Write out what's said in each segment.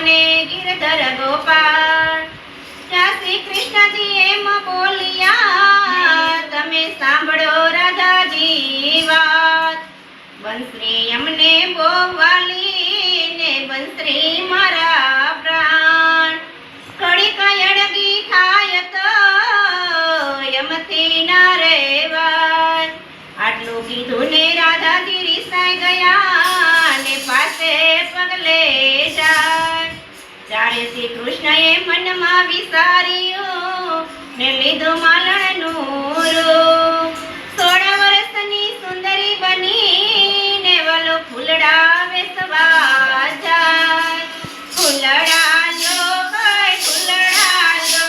ને ગિરધર ગોપાલ. ત્યાં શ્રી કૃષ્ણજી એમ બોલ્યા, તમે સાંભળો રાધાજી વાત. બંસરી અમને બહુ વાલી ને બંસરી મારા પ્રાણ. ઘડીક અડગી થાય તો યમથી ના રહેવાય. આટલું કીધું ને રાધાજી રીસાઈ ગયા ને પાસે પગલે જાય. ત્યારે શ્રી કૃષ્ણએ મનમાં વિચાર્યું ને લીધું માલણનું રૂપ. 16 વર્ષની સુંદરી બની ને વલો ફૂલડા વેસવા જાય. ફૂલડા લો કોઈ ફૂલડા લો,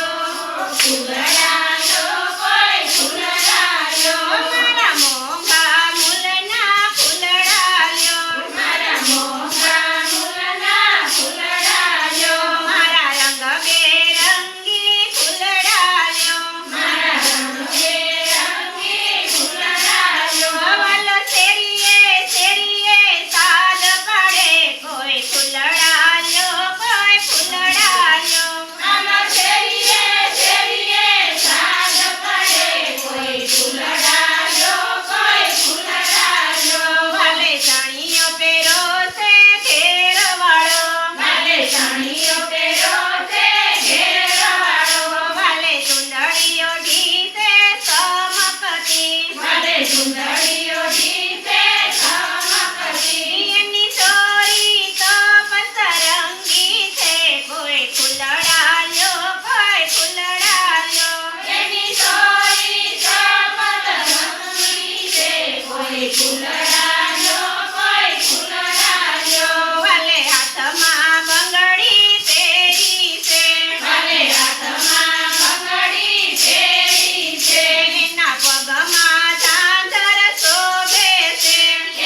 ફૂલડા લો કોઈ ફૂલડા લો. મારા મોંઘા મૂલના ફૂલડા લો, મારા મોંઘા મૂલના ફૂલડા લો. મારા રંગબેરંગી ફૂલડા લો, મારા રંગબેરંગી ફૂલડા લો. વલો શેરીએ શેરીએ સાદ પાડે કોઈ ફૂલડા લો, કોઈ ફૂલડા લો. આમાં શેરીએ શેરીએ સાદ પાડે કોઈ ફૂલડા લો, કોઈ ફૂલડા લો. વાલે સાણીઓ પહેરો છે ઘેરવાળો, વાલે સાણીઓ પહેરો છે ઘેરવાળો. વાલે સુંદરીઓ ઢીસે ચમકતી, વાલે સુંદરીઓ ઢીસે ચમકતી. એની ચોરી તો પસરંગી છે કોઈ ફૂલડા લો, કોઈ ફૂલડા લો. એની ચોરી તો પસરંગી છે કોઈ ફૂલડા લો, કોઈ ફૂલડા લો. વાલે હાથમાં બંગડી પહેરી છે, વાલે હાથમાં બંગડી પહેરી છે. એના પગમાં ઝાંઝર શોભે છે,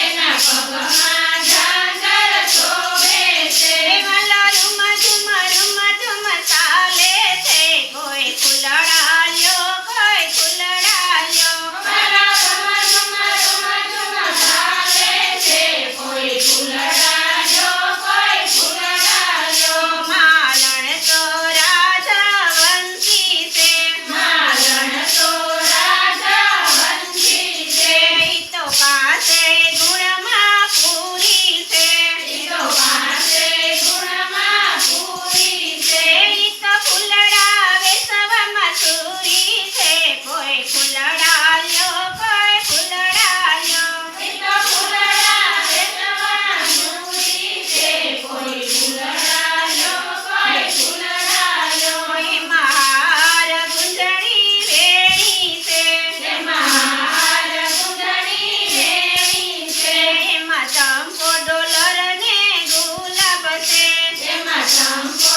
એના પગમાં ઝાંઝર શોભે છે. વાલો રૂમ ઝુમ ચાલે છે કોઈ ફૂલડા લો, કોઈ ફૂલડા લો. વાલો રૂમ ઝુમ ચાલે છે કોઈ ફૂલડા લો, કોઈ ફૂલડા લો. માલણ તો રાજવંશી છે, માલણ તો રાજવંશી છે. ઈ તો પાસે ગુણમાં પૂરી છે, ઈ તો પાસે ગુણમાં પૂરી છે. ઈ તો ફૂલડા વેસવામાં સુરી છે કોઈ ફૂલડા લો, કોઈ ફૂલડા લો. ઈ તો ફૂલડા વેસવામાં સુરી છે કોઈ ફૂલડા લો, કોઈ ફૂલડા લો. એમાં હાર ગુંજણી વેણી છે, એમાં હાર ગુંજણી વેણી છે. એમાં ચંપો ડોલર ને ગુલાબ છે, એમાં ચંપો